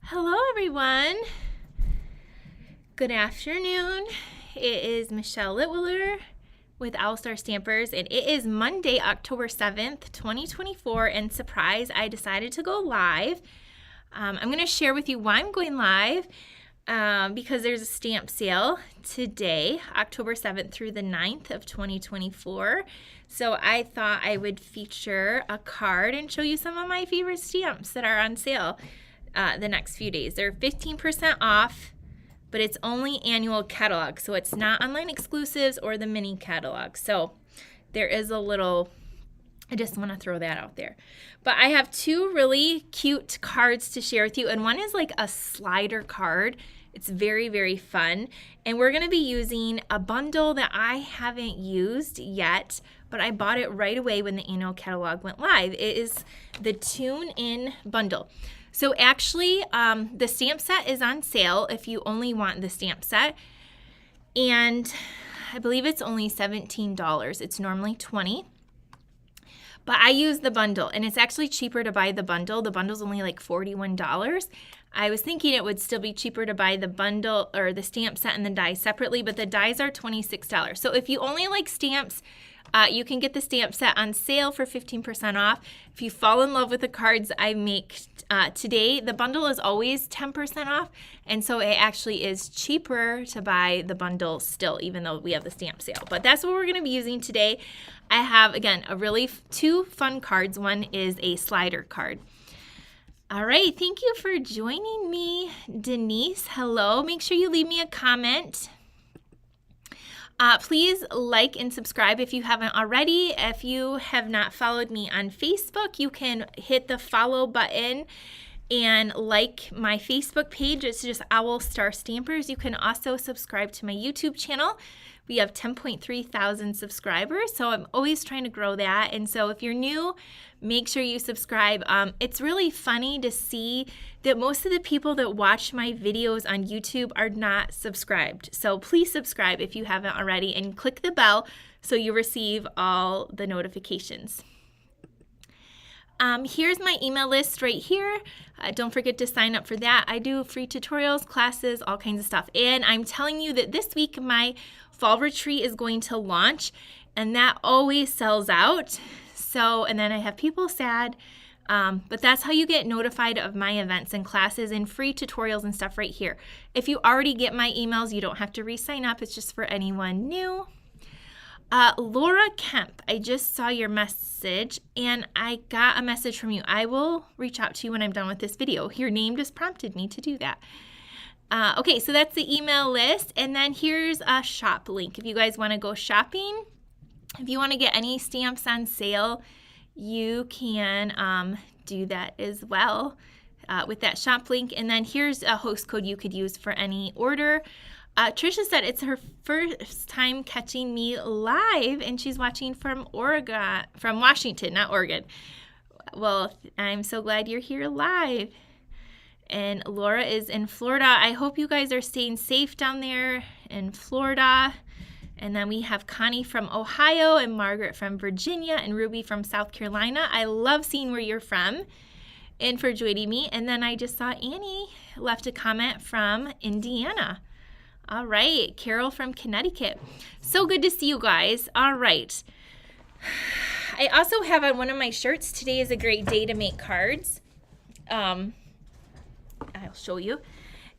Hello everyone. Good afternoon. It is Michelle Litwiller with Owl Star Stampers, and it is Monday, October 7th, 2024, and surprise, I decided to go live. I'm going to share with you why I'm going live because there's a stamp sale today, October 7th through the 9th of 2024. So I thought I would feature a card and show you some of my favorite stamps that are on sale the next few days. They're 15% off, but it's only annual catalog, so it's not online exclusives or the mini catalog. So there is a little, I just want to throw that out there. But I have two really cute cards to share with you, and one is like a slider card. It's very, very fun, and we're going to be using a bundle that I haven't used yet, but I bought it right away when the annual catalog went live. It is the Tune In bundle. So actually, the stamp set is on sale if you only want the stamp set, and I believe it's only $17. It's normally $20, but I use the bundle, and it's actually cheaper to buy the bundle. The bundle's only like $41. I was thinking it would still be cheaper to buy the bundle or the stamp set and the dies separately, but the dies are $26. So if you only like stamps, you can get the stamp set on sale for 15% off. If you fall in love with the cards I make today, the bundle is always 10% off, and so it actually is cheaper to buy the bundle still, even though we have the stamp sale. But that's what we're going to be using today. I have, again, two fun cards. One is a slider card. All right, thank you for joining me, Denise. Hello. Make sure you leave me a comment. Please like and subscribe if you haven't already. If you have not followed me on Facebook, you can hit the follow button and like my Facebook page. It's just Owl Star Stampers. You can also subscribe to my YouTube channel. We have 10.3 thousand subscribers, so I'm always trying to grow that. And so if you're new, make sure you subscribe. It's really funny to see that most of the people that watch my videos on YouTube are not subscribed. So please subscribe if you haven't already, and click the bell so you receive all the notifications. Here's my email list right here. Don't forget to sign up for that. I do free tutorials, classes, all kinds of stuff. And I'm telling you that this week my fall retreat is going to launch, and that always sells out. So, and then I have people sad, but that's how you get notified of my events and classes and free tutorials and stuff right here. If you already get my emails, you don't have to re-sign up. It's just for anyone new. Laura Kemp, I just saw your message, and I got a message from you. I will reach out to you when I'm done with this video. Your name just prompted me to do that. Okay, so that's the email list, and then here's a shop link. If you guys want to go shopping, if you want to get any stamps on sale, you can do that as well with that shop link. And then here's a host code you could use for any order. Trisha said it's her first time catching me live, and she's watching from Washington, not Oregon. Well, I'm so glad you're here live. And Laura is in Florida. I hope you guys are staying safe down there in Florida. And then we have Connie from Ohio, and Margaret from Virginia, and Ruby from South Carolina. I love seeing where you're from, and for joining me. And then I just saw Annie left a comment from Indiana. All right, Carol from Connecticut. So good to see you guys. All right. I also have on one of my shirts, today is a great day to make cards. I'll show you.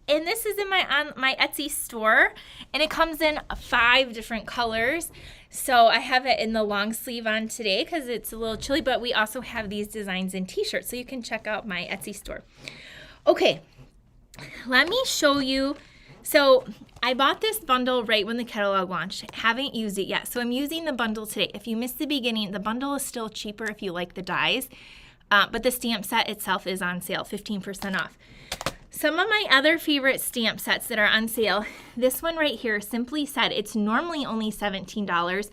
And this is in my Etsy store, and it comes in 5 different colors. So I have it in the long sleeve on today because it's a little chilly, but we also have these designs in t-shirts, so you can check out my Etsy store. Okay, let me show you. So I bought this bundle right when the catalog launched. Haven't used it yet, so I'm using the bundle today. If you missed the beginning, the bundle is still cheaper if you like the dies, but the stamp set itself is on sale, 15% off. Some of my other favorite stamp sets that are on sale, this one right here, Simply Said, it's normally only $17.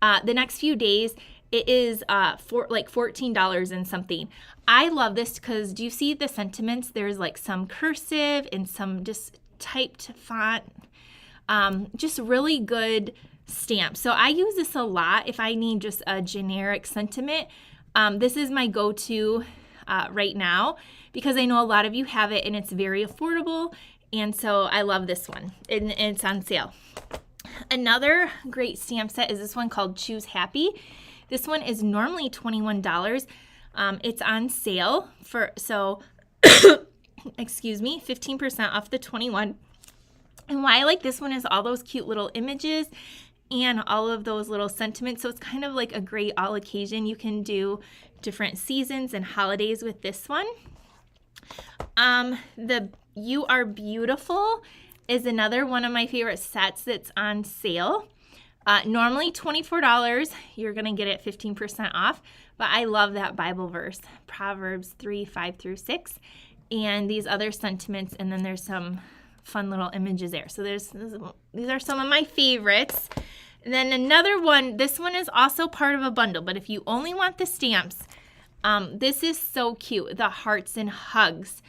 The next few days, it is like $14 and something. I love this because do you see the sentiments? There's like some cursive and some just typed font, just really good stamps. So I use this a lot if I need just a generic sentiment. This is my go-to right now because I know a lot of you have it and it's very affordable. And so I love this one and it's on sale. Another great stamp set is this one called Choose Happy. This one is normally $21. It's on sale excuse me, 15% off the 21. And why I like this one is all those cute little images and all of those little sentiments. So it's kind of like a great all occasion. You can do different seasons and holidays with this one. The You Are Beautiful is another one of my favorite sets that's on sale. Normally $24, you're gonna get it 15% off, but I love that Bible verse, Proverbs 3:5-6, and these other sentiments, and then there's some fun little images there. So these are some of my favorites. And then another one, this one is also part of a bundle, but if you only want the stamps, this is so cute, the Hearts and Hugs.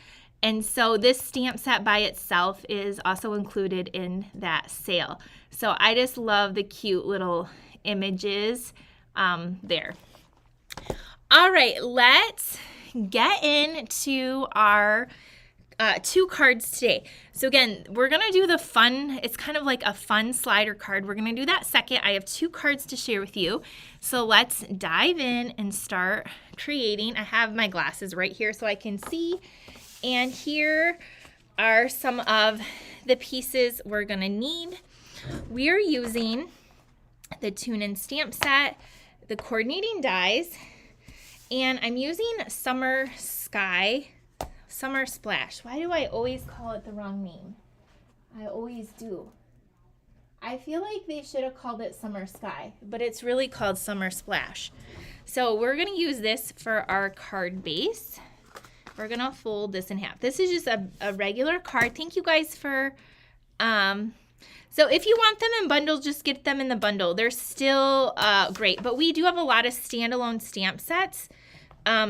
And so this stamp set by itself is also included in that sale. So I just love the cute little images there. All right, let's get into our 2 cards today. So again, we're going to do the fun, it's kind of like a fun slider card. We're going to do that second. I have 2 cards to share with you. So let's dive in and start creating. I have my glasses right here so I can see. And here are some of the pieces we're going to need. We are using the Tune In Stamp Set, the coordinating dies, and I'm using Summer Splash. Why do I always call it the wrong name? I always do. I feel like they should have called it Summer Sky, but it's really called Summer Splash. So we're going to use this for our card base. We're going to fold this in half. This is just a regular card. Thank you guys for, so if you want them in bundles, just get them in the bundle. They're still great, but we do have a lot of standalone stamp sets.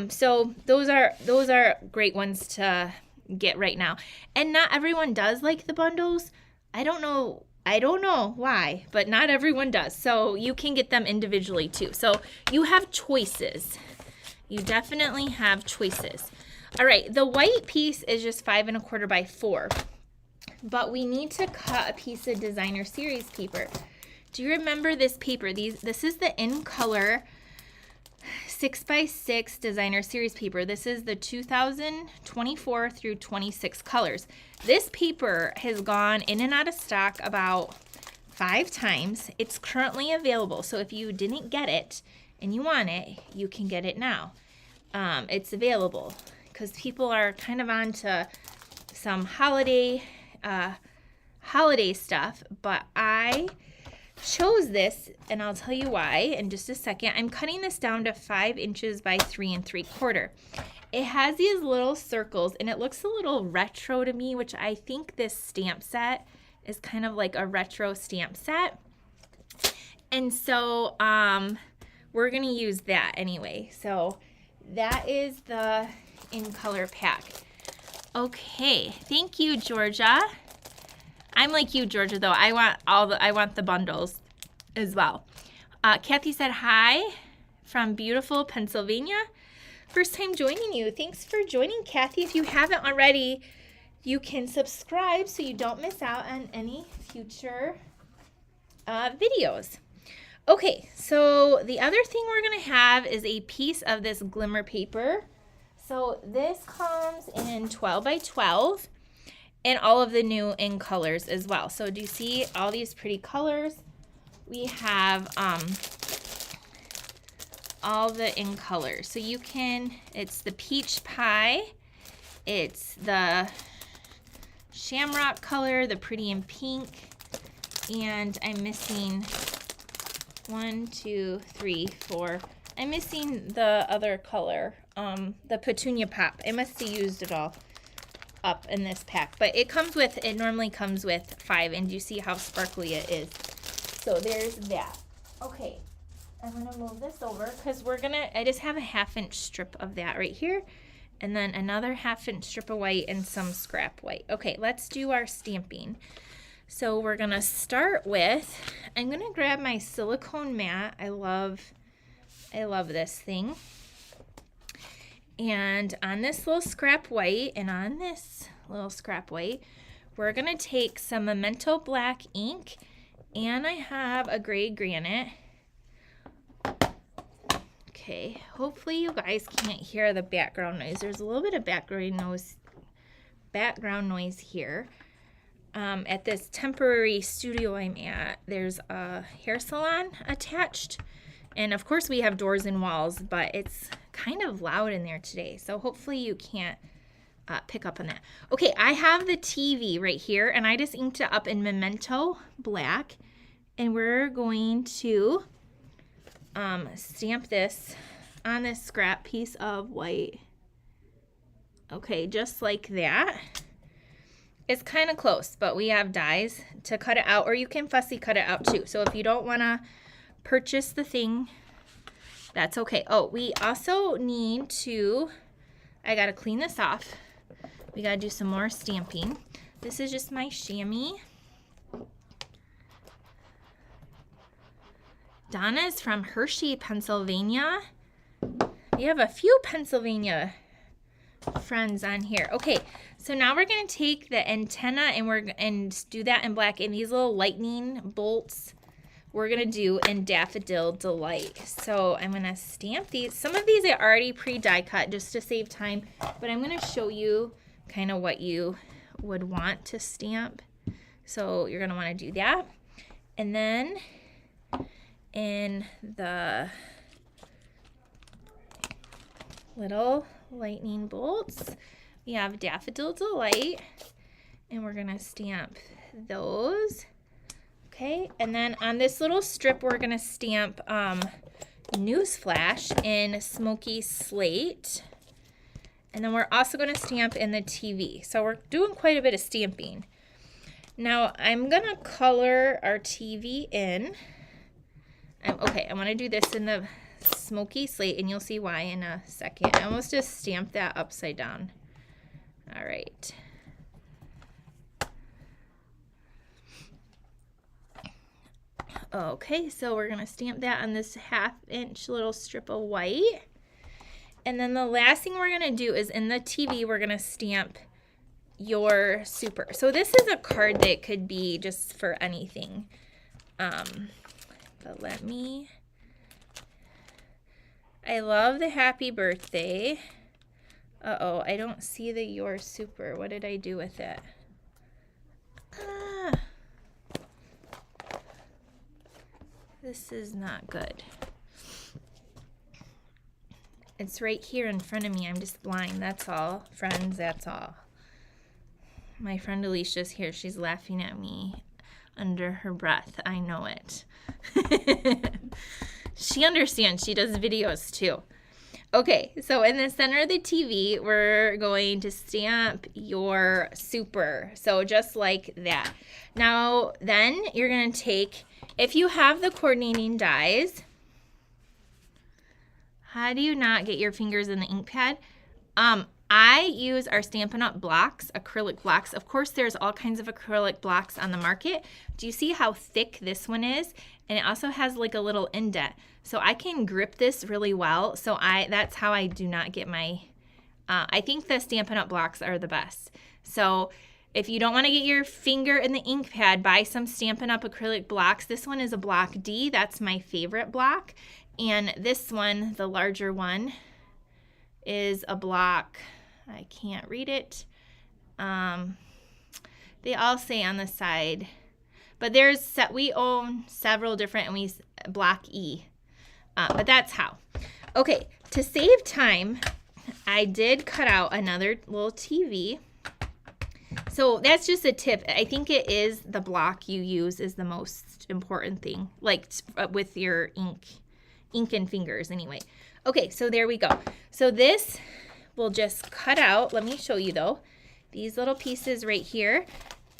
So those are great ones to get right now. And not everyone does like the bundles. I don't know why, but not everyone does. So you can get them individually too. So you have choices. You definitely have choices. All right, the white piece is just 5 1/4 by 4, but we need to cut a piece of designer series paper. Do you remember this paper? This is the In Color 6x6 designer series paper. This is the 2024 through 26 colors. This paper has gone in and out of stock about 5 times. It's currently available, so if you didn't get it and you want it, you can get it now. It's available because people are kind of on to some holiday stuff, but I chose this, and I'll tell you why in just a second. I'm cutting this down to 5 inches by 3 3/4. It has these little circles, and it looks a little retro to me, which I think this stamp set is kind of like a retro stamp set. And so we're going to use that anyway. So that is the In Color pack. Okay, thank you, Georgia. I'm like you, Georgia, though. I want the bundles as well. Kathy said hi from beautiful Pennsylvania. First time joining you. Thanks for joining, Kathy. If you haven't already, you can subscribe so you don't miss out on any future videos. Okay, so the other thing we're going to have is a piece of this glimmer paper. So this comes in 12 by 12 and all of the new In Colors as well. So do you see all these pretty colors? We have all the In Colors. So you can, it's the peach pie, it's the shamrock color, the pretty in pink, and I'm missing 1, 2, 3, 4. I'm missing the other color, the petunia pop. I must have used it all up in this pack, but it normally comes with 5, and you see how sparkly it is. So there's that. Okay, I'm gonna move this over because I just have a 1/2 inch strip of that right here, and then another 1/2 inch strip of white and some scrap white. Okay, let's do our stamping. So we're gonna start with, I'm gonna grab my silicone mat. I love this thing. And on this little scrap white and on this little scrap white, we're going to take some Memento black ink, and I have a gray granite. Okay, hopefully you guys can't hear the background noise. There's a little bit of background noise here. At this temporary studio I'm at, there's a hair salon attached. And of course we have doors and walls, but it's kind of loud in there today. So hopefully you can't pick up on that. Okay, I have the TV right here, and I just inked it up in Memento black. And we're going to stamp this on this scrap piece of white. Okay, just like that. It's kind of close, but we have dies to cut it out, or you can fussy cut it out too. So if you don't want to purchase the thing, that's okay. Oh, we also need to, I got to clean this off. We got to do some more stamping. This is just my chamois. Donna is from Hershey, Pennsylvania. We have a few Pennsylvania friends on here. Okay, so now we're going to take the antenna and do that in black, and these little lightning bolts we're going to do in Daffodil Delight. So I'm going to stamp these. Some of these are already pre-die cut just to save time, but I'm going to show you kind of what you would want to stamp. So you're going to want to do that. And then in the little lightning bolts, we have Daffodil Delight, and we're going to stamp those. Okay, and then on this little strip, we're going to stamp Newsflash in Smoky Slate. And then we're also going to stamp in the TV. So we're doing quite a bit of stamping. Now, I'm going to color our TV in. Okay, I want to do this in the Smoky Slate, and you'll see why in a second. I almost just stamped that upside down. All right. Okay, so we're going to stamp that on this 1/2 inch little strip of white. And then the last thing we're going to do is in the TV, we're going to stamp your super. So this is a card that could be just for anything. But let me, I love the happy birthday. Uh-oh, I don't see the your super. What did I do with it? This is not good. It's right here in front of me. I'm just blind. That's all. Friends, that's all. My friend Alicia's here. She's laughing at me under her breath. I know it. She understands. She does videos too. Okay, so in the center of the TV, we're going to stamp your super. So just like that. Now, then you're going to take, if you have the coordinating dies, how do you not get your fingers in the ink pad? I use our Stampin' Up! Blocks, acrylic blocks. Of course, there's all kinds of acrylic blocks on the market. Do you see how thick this one is? And it also has like a little indent. So I can grip this really well. So that's how I do not get my, I think the Stampin' Up! Blocks are the best. So if you don't want to get your finger in the ink pad, buy some Stampin' Up! Acrylic blocks. This one is a block D. That's my favorite block. And this one, the larger one, is a block, I can't read it. They all say on the side, but we own several different, and we block E. But that's how. Okay, to save time, I did cut out another little TV. So that's just a tip. I think it is the block you use is the most important thing, like with your ink and fingers anyway. Okay, so there we go. So this will just cut out. Let me show you though. These little pieces right here.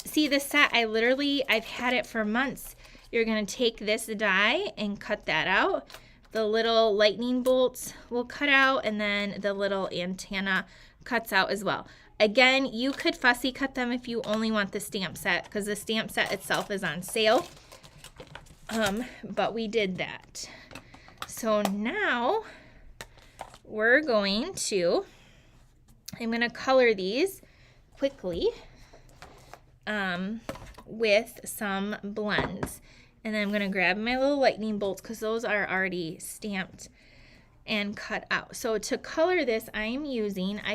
See the set, I've had it for months. You're gonna take this die and cut that out. The little lightning bolts will cut out, and then the little antenna cuts out as well. Again, you could fussy cut them if you only want the stamp set, because the stamp set itself is on sale. But we did that. So now we're going to, I'm going to color these quickly with some blends. And then I'm going to grab my little lightning bolts because those are already stamped and cut out. So to color this, I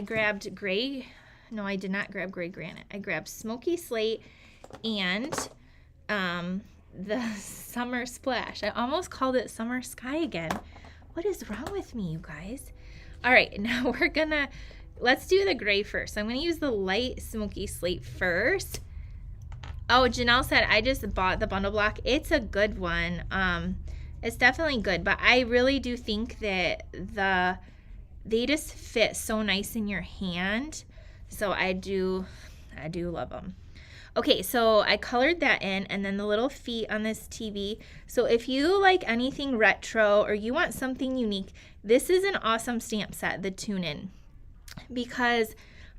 grabbed gray, no, I did not grab gray granite. I grabbed smoky slate and the summer splash. I almost called it summer sky again. What is wrong with me, you guys? All right, now let's do the gray first. I'm gonna use the light smoky slate first. Oh, Janelle said, I just bought the bundle block. It's a good one. It's definitely good, but I really do think that they just fit so nice in your hand. So I do love them. Okay, so I colored that in, and then the little feet on this TV. So if you like anything retro or you want something unique, this is an awesome stamp set, the Tune-In, because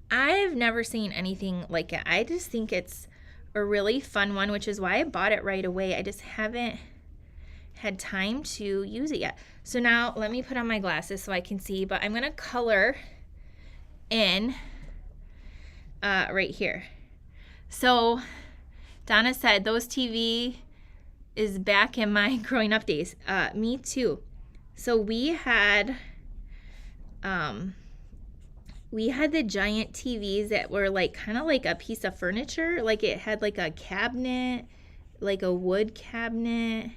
I've never seen anything like it. I just think it's a really fun one, which is why I bought it right away. I just haven't had time to use it yet. So now let me put on my glasses so I can see, but I'm gonna color in right here. So Donna said those TV is back in my growing up days. Me too. So we had the giant TVs that were like kind of like a piece of furniture. Like it had like a cabinet, like a wood cabinet.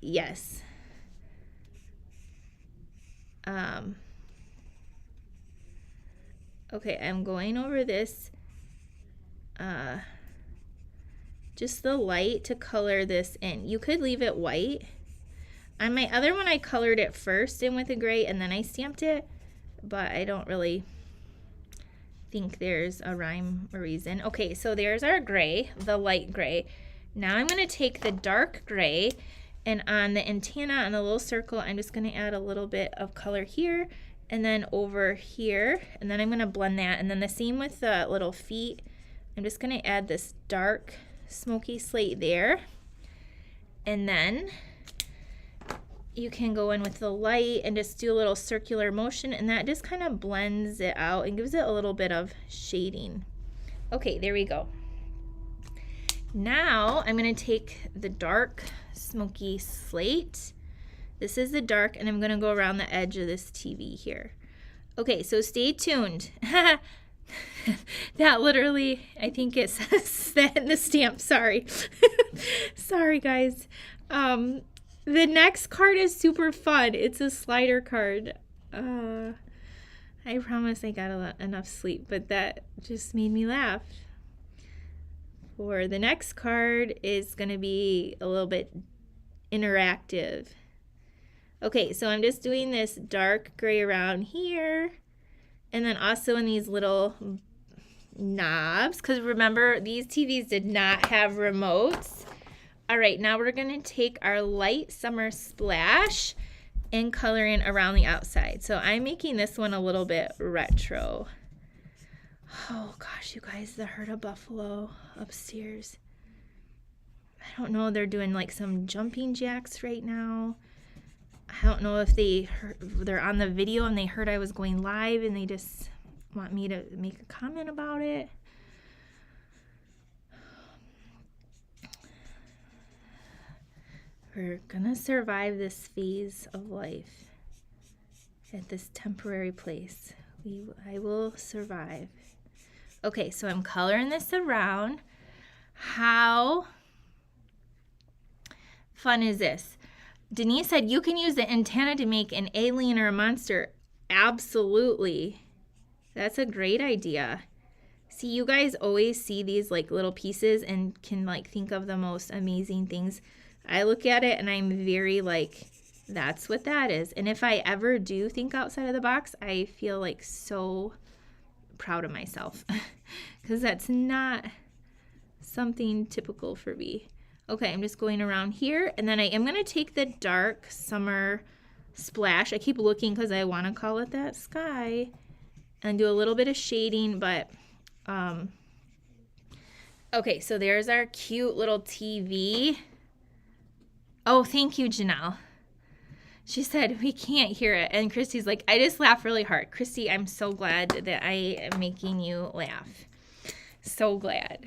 Yes. Okay, I'm going over this, just the light to color this in. You could leave it white. On my other one, I colored it first in with a gray and then I stamped it, but I don't really think there's a rhyme or reason. Okay, so there's our gray, the light gray. Now I'm gonna take the dark gray, and on the antenna, on the little circle, I'm just gonna add a little bit of color here and then over here, and then I'm gonna blend that. And then the same with the little feet. I'm just gonna add this dark smoky slate there. And then you can go in with the light and just do a little circular motion, and that just kind of blends it out and gives it a little bit of shading. Okay, there we go. Now I'm gonna take the dark smoky slate. This is the dark, and I'm gonna go around the edge of this TV here. Okay, so stay tuned. That literally, I think it says that in the stamp, sorry. Sorry guys. The next card is super fun. It's a slider card. I promise I got enough sleep, but that just made me laugh. For the next card is gonna be a little bit interactive. Okay, so I'm just doing this dark gray around here, and then also in these little knobs, because remember, these TVs did not have remotes. All right, now we're gonna take our light summer splash and color in around the outside. So I'm making this one a little bit retro. Oh gosh, you guys, the herd of buffalo upstairs. I don't know, they're doing like some jumping jacks right now. I don't know if they're on the video and they heard I was going live and they just want me to make a comment about it. We're gonna survive this phase of life at this temporary place. I will survive. Okay, so I'm coloring this around. How fun is this? Denise said you can use the antenna to make an alien or a monster. Absolutely. That's a great idea. See, you guys always see these like little pieces and can like think of the most amazing things. I look at it and I'm very like, that's what that is. And if I ever do think outside of the box, I feel like so proud of myself because that's not something typical for me. Okay, I'm just going around here, and then I am going to take the dark summer splash. I keep looking because I want to call it that sky, and do a little bit of shading, but okay, so there's our cute little TV. Oh, thank you, Janelle. She said, we can't hear it. And Christy's like, I just laugh really hard. Christy, I'm so glad that I am making you laugh. So glad.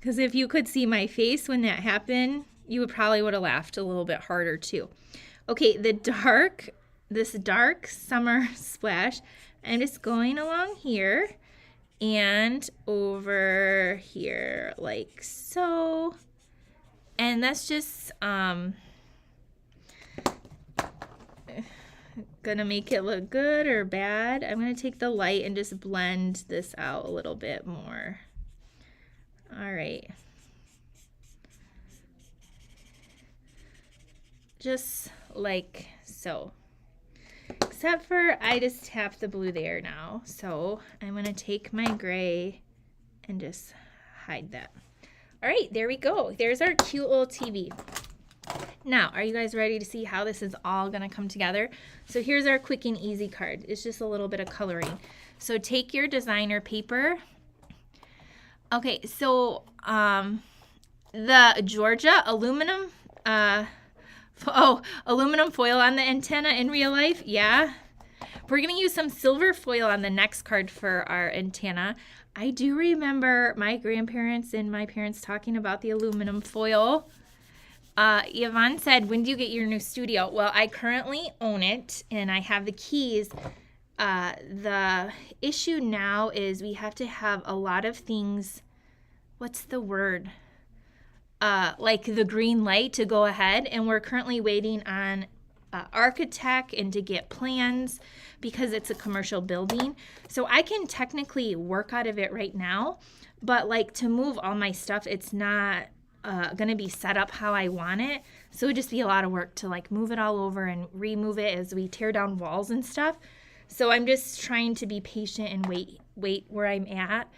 Because if you could see my face when that happened, you probably would have laughed a little bit harder too. Okay, this dark summer splash, I'm just going along here and over here like so. And that's just gonna make it look good or bad. I'm gonna take the light and just blend this out a little bit more. All right. Just like so. Except for I just tapped the blue there now. So I'm gonna take my gray and just hide that. All right, there we go. There's our cute little TV. Now, are you guys ready to see how this is all gonna come together? So here's our quick and easy card. It's just a little bit of coloring. So take your designer paper. Okay, so the Georgia aluminum aluminum foil on the antenna in real life, yeah. We're gonna use some silver foil on the next card for our antenna. I do remember my grandparents and my parents talking about the aluminum foil. Yvonne said, when do you get your new studio? Well, I currently own it and I have the keys. The issue now is we have to have a lot of things, what's the word? Like the green light to go ahead, and we're currently waiting on architect and to get plans because it's a commercial building. So I can technically work out of it right now, but like to move all my stuff, it's not gonna be set up how I want it. So it would just be a lot of work to like move it all over and remove it as we tear down walls and stuff. So I'm just trying to be patient and wait where I'm at.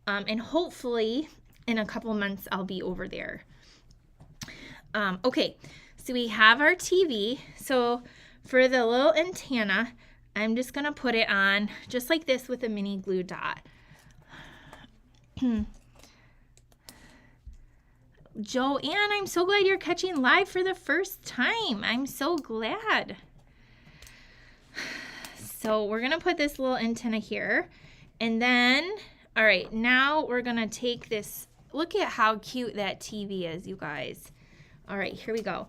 And hopefully in a couple months I'll be over there. Okay, so we have our TV. So for the little antenna, I'm just gonna put it on just like this with a mini glue dot. Joanne, I'm so glad you're catching live for the first time. I'm so glad. So we're gonna put this little antenna here, and then, all right, now we're gonna take this. Look at how cute that TV is, you guys. All right, here we go.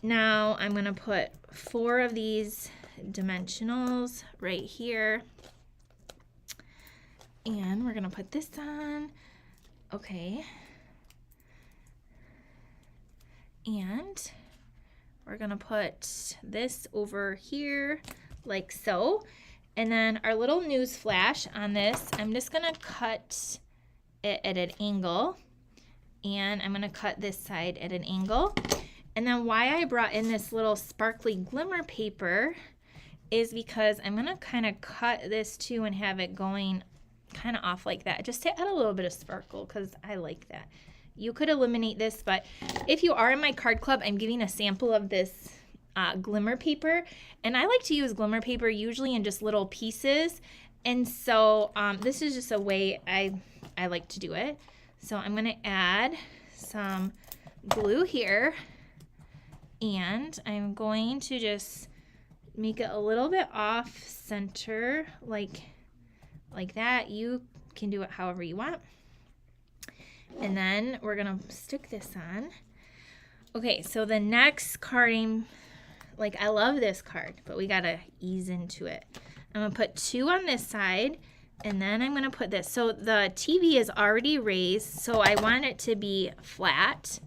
Now I'm gonna put 4 of these dimensionals right here. And we're gonna put this on. Okay. And we're gonna put this over here like so. And then our little news flash on this, I'm just gonna cut it at an angle. And I'm gonna cut this side at an angle. And then why I brought in this little sparkly glimmer paper is because I'm gonna kind of cut this too and have it going kind of off like that, just to add a little bit of sparkle because I like that. You could eliminate this, but if you are in my card club, I'm giving a sample of this glimmer paper. And I like to use glimmer paper usually in just little pieces. And so this is just a way I like to do it. So I'm going to add some glue here, and I'm going to just make it a little bit off center like that. You can do it however you want. And then we're going to stick this on. Okay, so the next carding, like I love this card, but we got to ease into it. I'm going to put 2 on this side. And then I'm going to put this. So the TV is already raised, so I want it to be flat.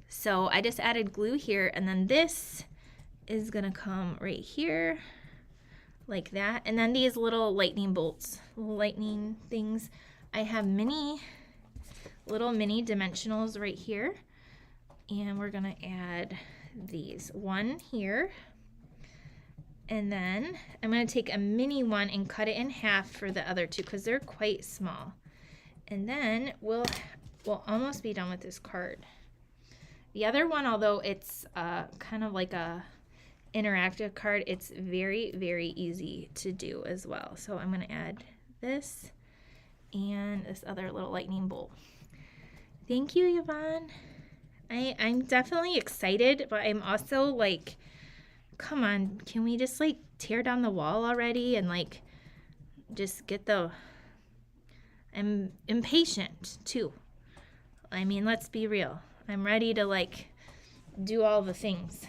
So I just added glue here, and then this is going to come right here like that. And then these little lightning bolts, lightning things. I have little mini dimensionals right here. And we're going to add these. 1 here. And then I'm going to take a mini one and cut it in half for the other 2 because they're quite small. And then we'll almost be done with this card. The other one, although it's kind of like a interactive card, it's very, very easy to do as well. So I'm going to add this and this other little lightning bolt. Thank you, Yvonne. I'm definitely excited, but I'm also like, come on, can we just like tear down the wall already and like just get the, I'm impatient too. I mean, let's be real. I'm ready to like do all the things.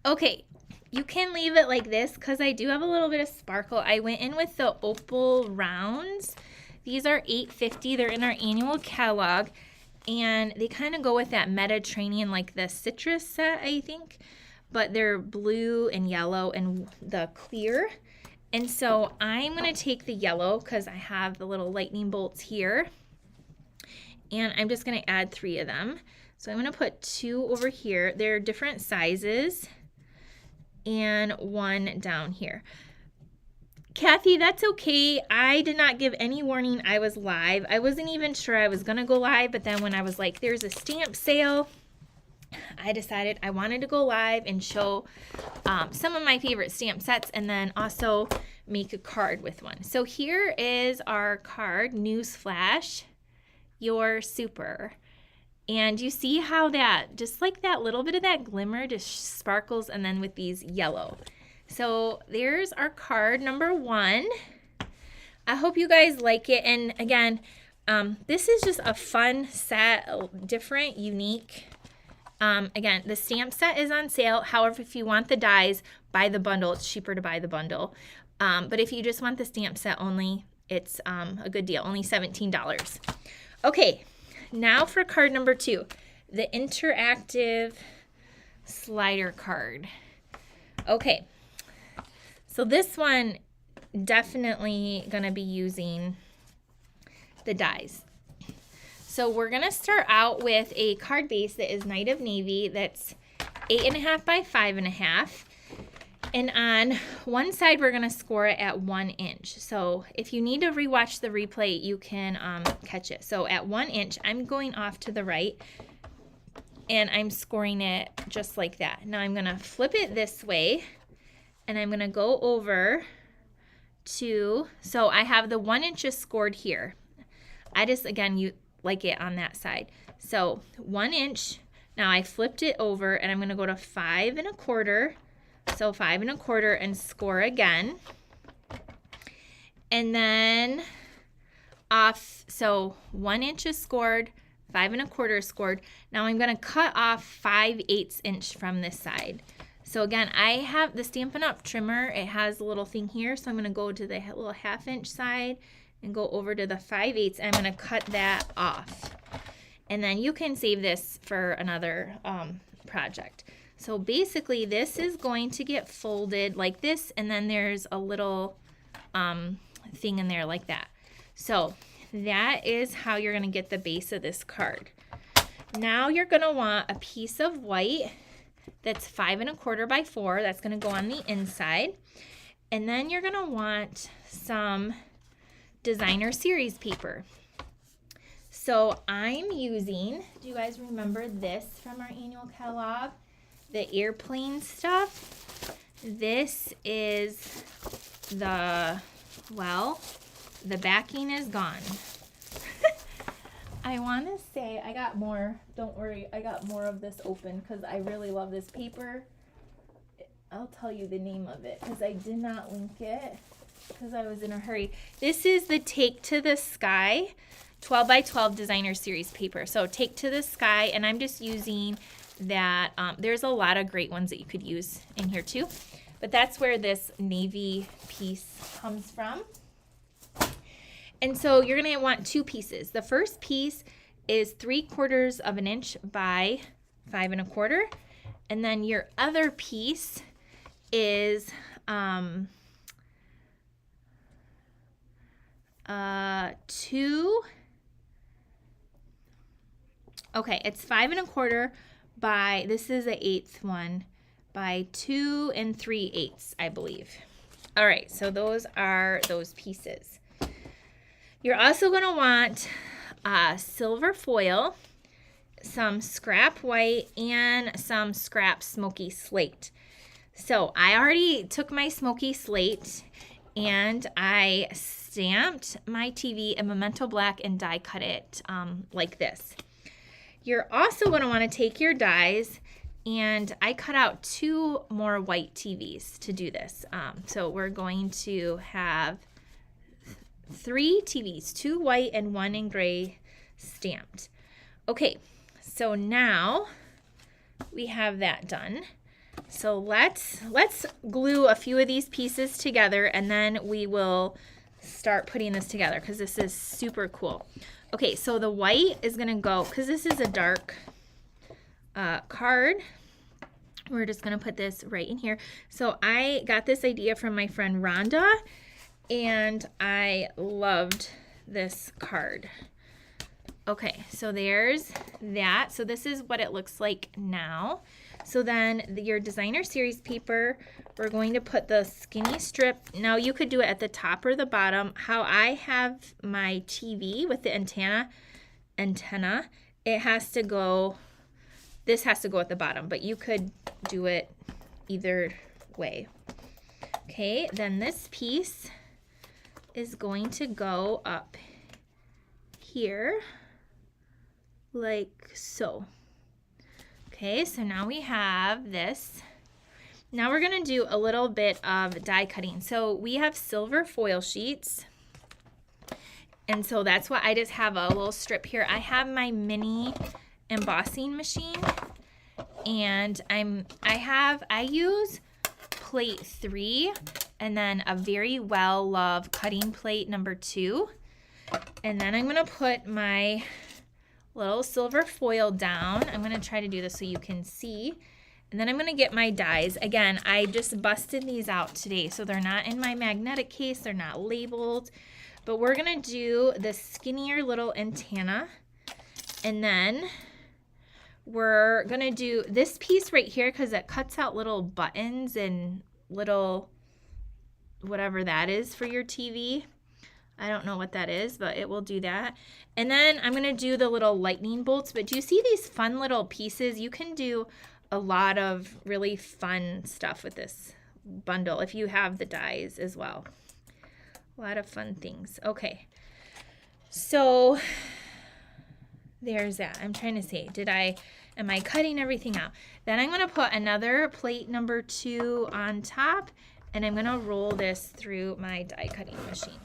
Okay, you can leave it like this because I do have a little bit of sparkle. I went in with the opal rounds. These are $8.50. They're in our annual catalog, and they kind of go with that Mediterranean, like the citrus set, I think, but they're blue and yellow and the clear. And so I'm going to take the yellow because I have the little lightning bolts here, and I'm just going to add 3 of them. So I'm going to put 2 over here. They're different sizes, and 1 down here. Kathy, that's okay. I did not give any warning I was live. I wasn't even sure I was going to go live, but then when I was like, there's a stamp sale, I decided I wanted to go live and show some of my favorite stamp sets and then also make a card with one. So here is our card, Newsflash, You're Super. And you see how that, just like that little bit of that glimmer just sparkles, and then with these yellow. So there's our card number 1. I hope you guys like it. And again, this is just a fun set, different, unique. Again, the stamp set is on sale. However, if you want the dies, buy the bundle. It's cheaper to buy the bundle. But if you just want the stamp set only, it's a good deal, only $17. Okay, now for card number 2, the interactive slider card. Okay, so this one definitely gonna be using the dies. So we're gonna start out with a card base that is Night of Navy, that's 8.5 by 5.5. And on one side, we're gonna score it at 1 inch. So if you need to rewatch the replay, you can catch it. So at 1 inch, I'm going off to the right, and I'm scoring it just like that. Now I'm gonna flip it this way, and I'm gonna go over to, so I have the 1 inches scored here. I just, again, you like it on that side. So 1 inch, now I flipped it over, and I'm gonna go to 5 1/4. So 5 1/4 and score again. And then off, so 1 inch is scored, 5 1/4 is scored. Now I'm going to cut off 5/8 inch from this side. So again, I have the Stampin' Up trimmer. It has a little thing here. So I'm going to go to the little 1/2 inch side and go over to the 5/8. I'm going to cut that off. And then you can save this for another project. So basically this is going to get folded like this, and then there's a little thing in there like that. So that is how you're going to get the base of this card. Now you're going to want a piece of white that's 5 1/4 by 4. That's going to go on the inside. And then you're going to want some designer series paper. So I'm using, do you guys remember this from our annual catalog? The airplane stuff. This is the, well, the backing is gone. I want to say I got more. Don't worry, I got more of this open because I really love this paper. I'll tell you the name of it because I did not link it because I was in a hurry. This is the Take to the Sky 12 by 12 designer series paper. So Take to the Sky, and I'm just using that. There's a lot of great ones that you could use in here too, but that's where this navy piece comes from. And so you're going to want 2 pieces. The first piece is 3/4 of an inch by 5 1/4, and then your other piece is 2. Okay, it's 5 1/4 by, this is the 1/8 one, by 2 3/8, I believe. All right, so those are those pieces. You're also going to want silver foil, some scrap white, and some scrap smoky slate. So I already took my smoky slate and I stamped my TV in Memento Black and die cut it like this. You're also going to want to take your dies And I cut out 2 more white TVs to do this. So we're going to have 3 TVs, 2 white and 1 in gray stamped. Okay, so now we have that done. So let's glue a few of these pieces together, and then we will start putting this together because this is super cool. Okay, so the white is gonna go, because this is a dark card. We're just gonna put this right in here. So I got this idea from my friend Rhonda, and I loved this card. Okay, so there's that. So this is what it looks like now. So then your designer series paper, we're going to put the skinny strip. Now you could do it at the top or the bottom. How I have my TV with the antenna, it has to go, this has to go at the bottom, but you could do it either way. Okay, then this piece is going to go up here like so. Okay, so now we have this. Now we're gonna do a little bit of die cutting. So we have silver foil sheets. And so that's what I just have a little strip here. I have my mini embossing machine, and I use plate 3 and then a very well loved cutting plate number 2. And then I'm gonna put my little silver foil down. I'm gonna try to do this so you can see. And then I'm gonna get my dies. Again, I just busted these out today, so they're not in my magnetic case, they're not labeled. But we're gonna do the skinnier little antenna. And then we're gonna do this piece right here because it cuts out little buttons and little whatever that is for your TV. I don't know what that is, but it will do that. And then I'm gonna do the little lightning bolts. But do you see these fun little pieces? You can do a lot of really fun stuff with this bundle if you have the dies as well. A lot of fun things. Okay, so there's that. I'm trying to see, am I cutting everything out? Then I'm gonna put another plate number 2 on top, and I'm gonna roll this through my die cutting machine.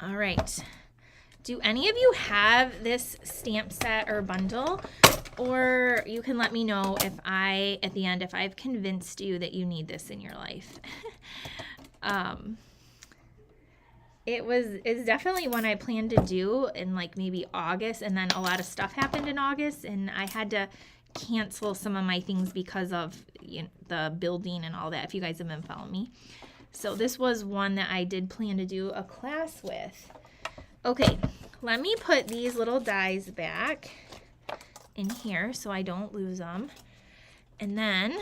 All right. Do any of you have this stamp set or bundle? Or you can let me know if at the end, if I've convinced you that you need this in your life. It's definitely one I planned to do in like maybe August, and then a lot of stuff happened in August, and I had to cancel some of my things because of the building and all that, if you guys have been following me. So this was one that I did plan to do a class with. Okay, let me put these little dies back in here so I don't lose them. And then,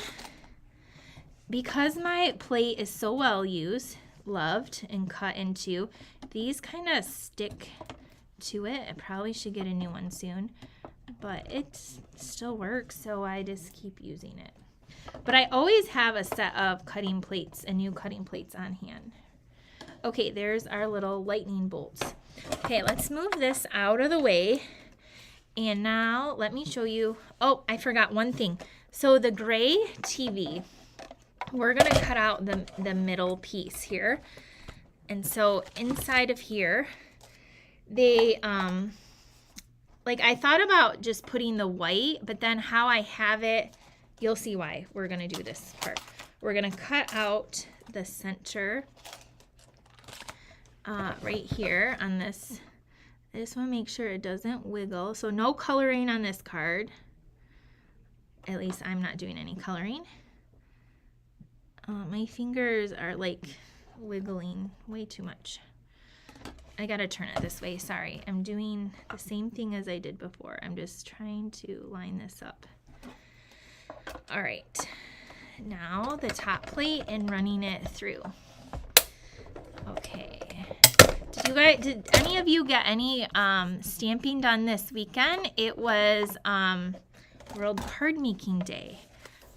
because my plate is so well used, loved, and cut into, these kind of stick to it. I probably should get a new one soon, but it still works, so I just keep using it. But I always have a set of cutting plates and new cutting plates on hand. Okay, there's our little lightning bolts. Okay, let's move this out of the way. And now let me show you. Oh, I forgot one thing. So the gray TV, we're gonna cut out the middle piece here. And so inside of here, they, like I thought about just putting the white, but then how I have it, you'll see why we're gonna do this part. We're gonna cut out the center right here on this. I just wanna make sure it doesn't wiggle. So no coloring on this card. At least I'm not doing any coloring. My fingers are like wiggling way too much. I gotta turn it this way, sorry. I'm doing the same thing as I did before. I'm just trying to line this up. All right, now the top plate and running it through. Okay. Did any of you get any stamping done this weekend? It was World Card Making Day.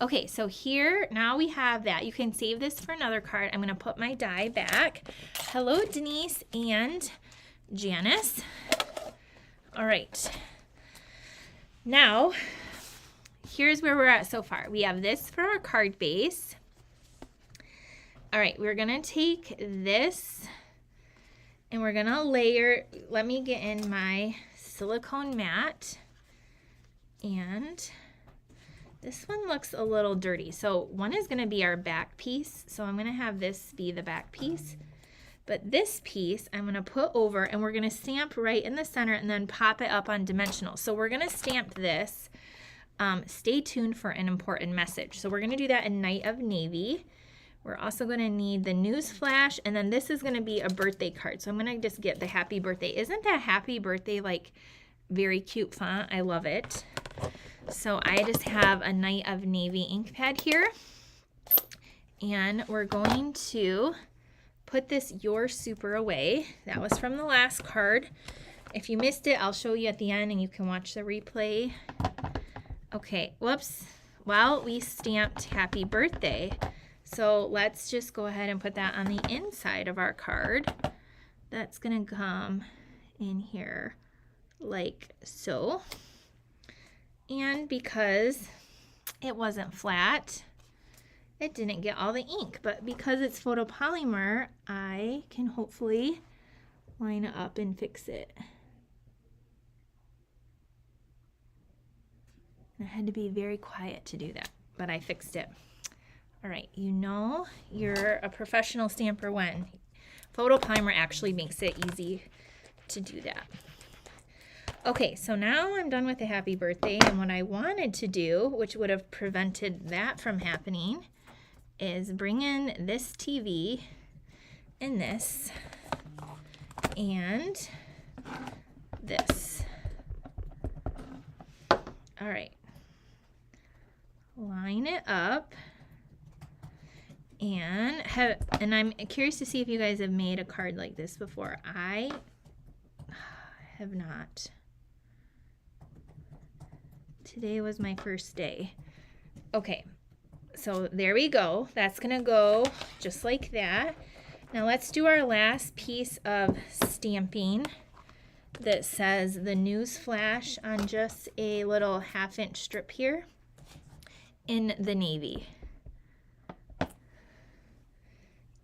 Okay, so here, now we have that. You can save this for another card. I'm gonna put my die back. Hello, Denise and Janice. All right. Now, here's where we're at so far. We have this for our card base. All right, we're gonna take this and we're gonna layer, let me get in my silicone mat. And this one looks a little dirty. So one is gonna be our back piece. So I'm gonna have this be the back piece. But this piece I'm gonna put over and we're gonna stamp right in the center and then pop it up on dimensional. So we're gonna stamp this. Stay tuned for an important message. So we're gonna do that in Night of Navy. We're also gonna need the news flash, and then this is gonna be a birthday card. So I'm gonna just get the happy birthday. Isn't that happy birthday like very cute font? I love it. So I just have a Night of Navy ink pad here. And we're going to put this Your Super away. That was from the last card. If you missed it, I'll show you at the end and you can watch the replay. Okay, whoops. Well, we stamped happy birthday. So let's just go ahead and put that on the inside of our card. That's gonna come in here like so. And because it wasn't flat, it didn't get all the ink, but because it's photopolymer, I can hopefully line it up and fix it. And I had to be very quiet to do that, but I fixed it. All right, you know you're a professional stamper when photopolymer actually makes it easy to do that. Okay, so now I'm done with the happy birthday, and what I wanted to do, which would have prevented that from happening, is bring in this TV and this and this. All right, line it up. And I'm curious to see if you guys have made a card like this before. I have not. Today was my first day. Okay, so there we go. That's gonna go just like that. Now let's do our last piece of stamping that says the news flash on just a little 1/2-inch strip here in the navy.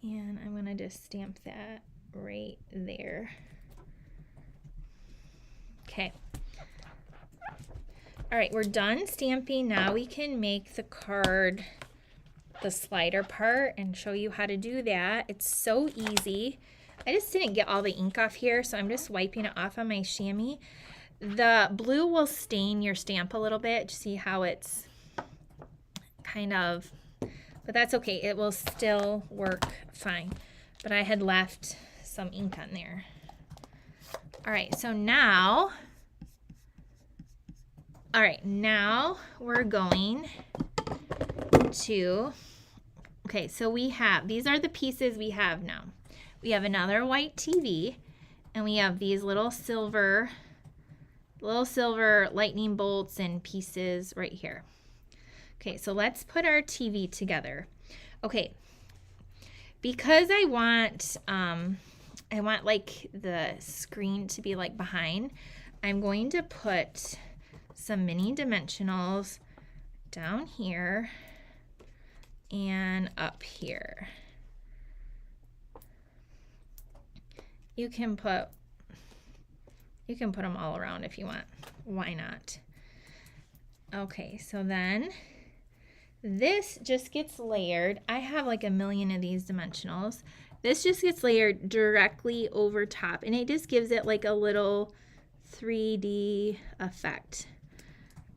And I'm gonna just stamp that right there. Okay. All right, we're done stamping. Now we can make the card, the slider part, and show you how to do that. It's so easy. I just didn't get all the ink off here, so I'm just wiping it off on my chamois. The blue will stain your stamp a little bit. See how it's kind of, but that's okay. It will still work fine. But I had left some ink on there. All right, so now, we're going to, okay, so we have, these are the pieces we have now. We have another white TV, and we have these little silver lightning bolts and pieces right here. Okay, so let's put our TV together. Okay, because I want like the screen to be like behind, I'm going to put some mini dimensionals down here and up here. You can put them all around if you want. Why not? Okay, so then this just gets layered. I have like a million of these dimensionals. This just gets layered directly over top, and it just gives it like a little 3D effect.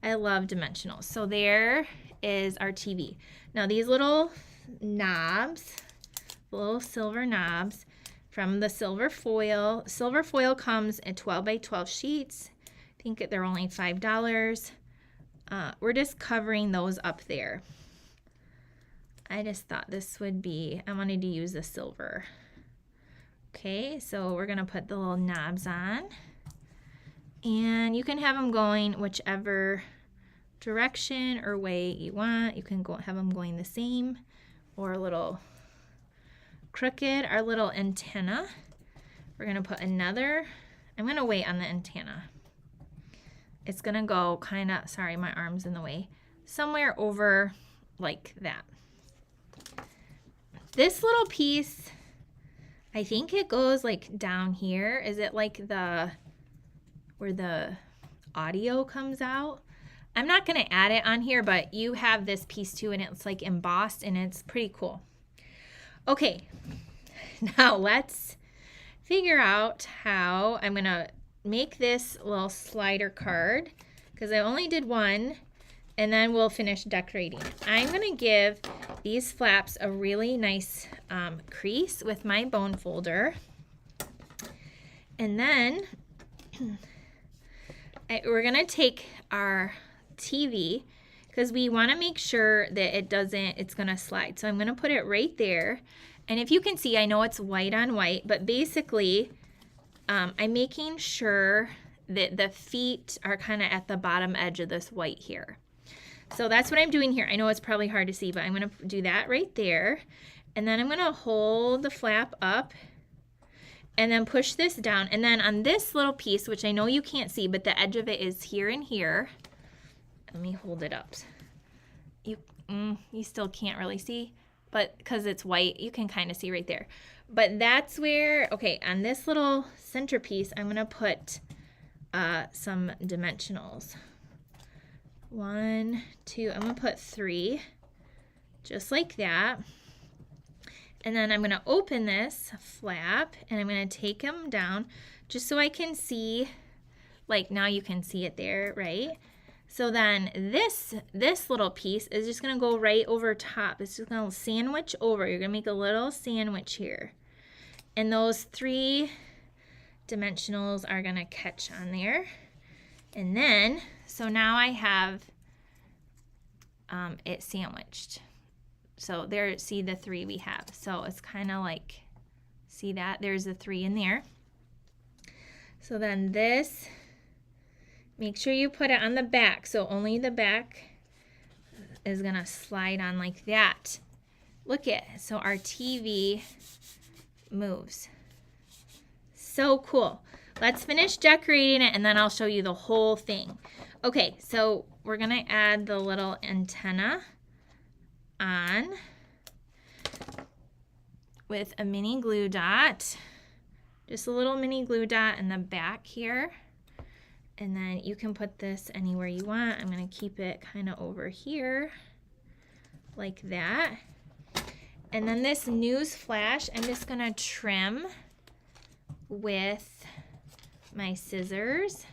I love dimensionals. So there is our TV. Now these little knobs, little silver knobs from the silver foil. Silver foil comes in 12 by 12 sheets. I think they're only $5. We're just covering those up there. I just thought this would be, I wanted to use the silver. Okay, so we're gonna put the little knobs on, and you can have them going whichever direction or way you want. You can go have them going the same or a little crooked. Our little antenna, we're gonna put another, I'm gonna wait on the antenna. It's gonna go kind of, sorry, my arm's in the way. somewhere over like that. This little piece, I think it goes like down here. Is it like where the audio comes out? I'm not going to add it on here, but you have this piece too, and it's like embossed, and it's pretty cool. Okay, now let's figure out how I'm going to make this little slider card, because I only did one, and then we'll finish decorating. I'm going to give these flaps a really nice crease with my bone folder. And then we're going to take our TV, because we want to make sure that it's going to slide. So I'm going to put it right there. And if you can see, I know it's white on white, but basically I'm making sure that the feet are kind of at the bottom edge of this white here. So that's what I'm doing here. I know it's probably hard to see, but I'm going to do that right there. And then I'm going to hold the flap up and then push this down. And then on this little piece, which I know you can't see, but the edge of it is here and here. Let me hold it up. You still can't really see, but because it's white, you can kind of see right there. But that's where, okay, on this little centerpiece, I'm going to put some dimensionals. 1, 2, I'm going to put 3, just like that. And then I'm going to open this flap, and I'm going to take them down just so I can see, like now you can see it there, right? So then this little piece is just going to go right over top. It's just going to sandwich over. You're going to make a little sandwich here. And those 3 dimensionals are going to catch on there. And then, so now I have it sandwiched. So there, see the 3 we have. So it's kind of like, see that? There's the 3 in there. So then this, make sure you put it on the back. So only the back is going to slide on like that. Look at, so our TV moves. So cool. Let's finish decorating it, and then I'll show you the whole thing. Okay, so we're going to add the little antenna on with a mini glue dot. Just a little mini glue dot in the back here. And then you can put this anywhere you want. I'm going to keep it kind of over here like that. And then this news flash, I'm just going to trim with my scissors.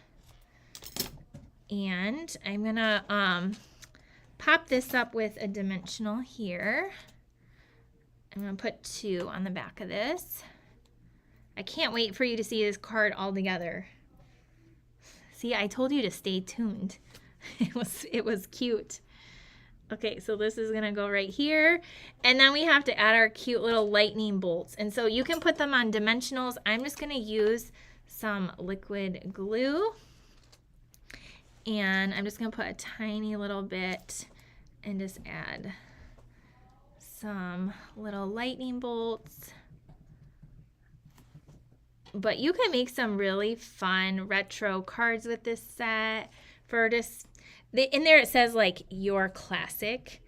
And I'm going to pop this up with a dimensional here. I'm going to put 2 on the back of this. I can't wait for you to see this card all together. See, I told you to stay tuned. It was cute. Okay, so this is going to go right here. And then we have to add our cute little lightning bolts. And so you can put them on dimensionals. I'm just going to use some liquid glue. And I'm just going to put a tiny little bit and just add some little lightning bolts. But you can make some really fun retro cards with this set. For just, in there it says like your classic.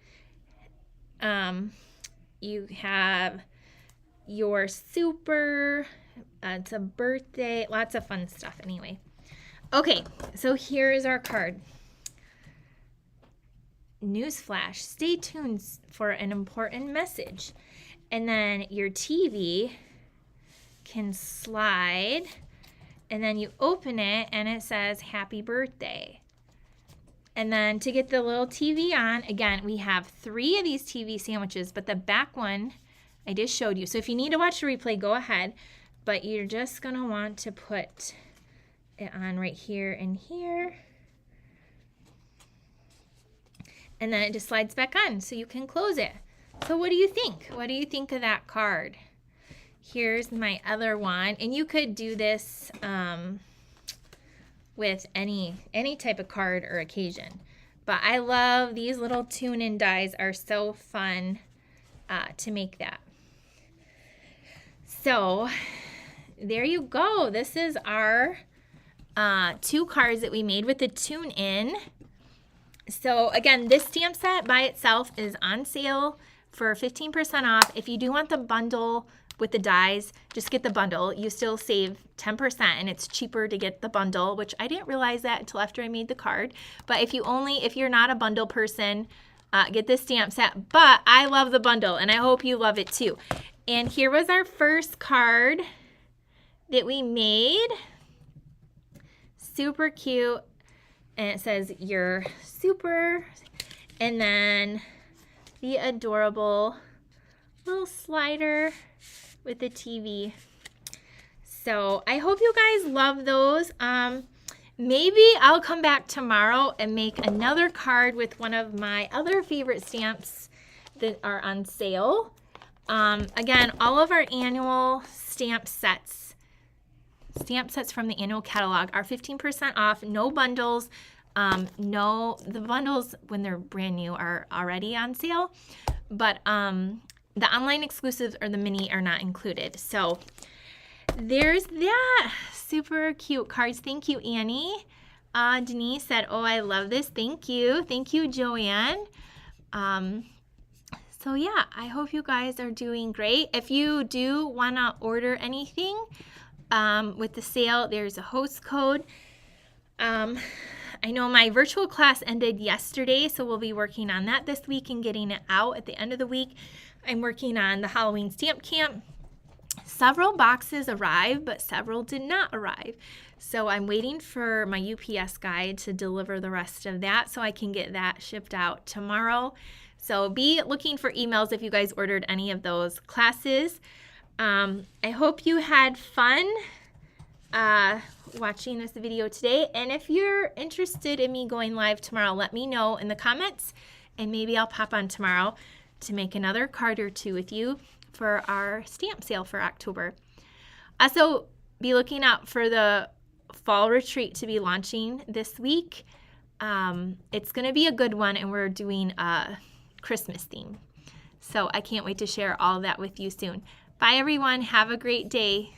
You have your super, it's a birthday, lots of fun stuff anyway. Okay, so here is our card. Newsflash, stay tuned for an important message. And then your TV can slide, and then you open it and it says happy birthday. And then to get the little TV on, again, we have 3 of these TV sandwiches, but the back one I just showed you. So if you need to watch the replay, go ahead, but you're just going to want to put it on right here and here. And then it just slides back on so you can close it. So what do you think? What do you think of that card? Here's my other one, and you could do this with any type of card or occasion. But I love these little tune-in dies, are so fun to make that. So there you go. This is our 2 cards that we made with the tune-in. So again, this stamp set by itself is on sale for 15% off. If you do want the bundle with the dies, just get the bundle. You still save 10% and it's cheaper to get the bundle, which I didn't realize that until after I made the card. But if you're not a bundle person, get this stamp set. But I love the bundle and I hope you love it too. And here was our first card that we made. Super cute. And it says, "You're super." And then the adorable little slider with the TV. So I hope you guys love those. Maybe I'll come back tomorrow and make another card with one of my other favorite stamps that are on sale. Again, all of our annual stamp sets from the annual catalog are 15% off. No bundles. The bundles when they're brand new are already on sale, but the online exclusives or the mini are not included. So there's that. Super cute cards. Thank you, Annie. Denise said, "Oh, I love this." Thank you. Thank you, Joanne. So yeah, I hope you guys are doing great. If you do want to order anything with the sale, there's a host code. I know my virtual class ended yesterday, so we'll be working on that this week and getting it out at the end of the week. I'm working on the Halloween stamp camp. Several boxes arrived, but several did not arrive. So I'm waiting for my UPS guy to deliver the rest of that so I can get that shipped out tomorrow. So be looking for emails if you guys ordered any of those classes. I hope you had fun watching this video today. And if you're interested in me going live tomorrow, let me know in the comments and maybe I'll pop on tomorrow to make another card or two with you for our stamp sale for October. Also, be looking out for the fall retreat to be launching this week. It's going to be a good one and we're doing a Christmas theme. So I can't wait to share all of that with you soon. Bye everyone. Have a great day.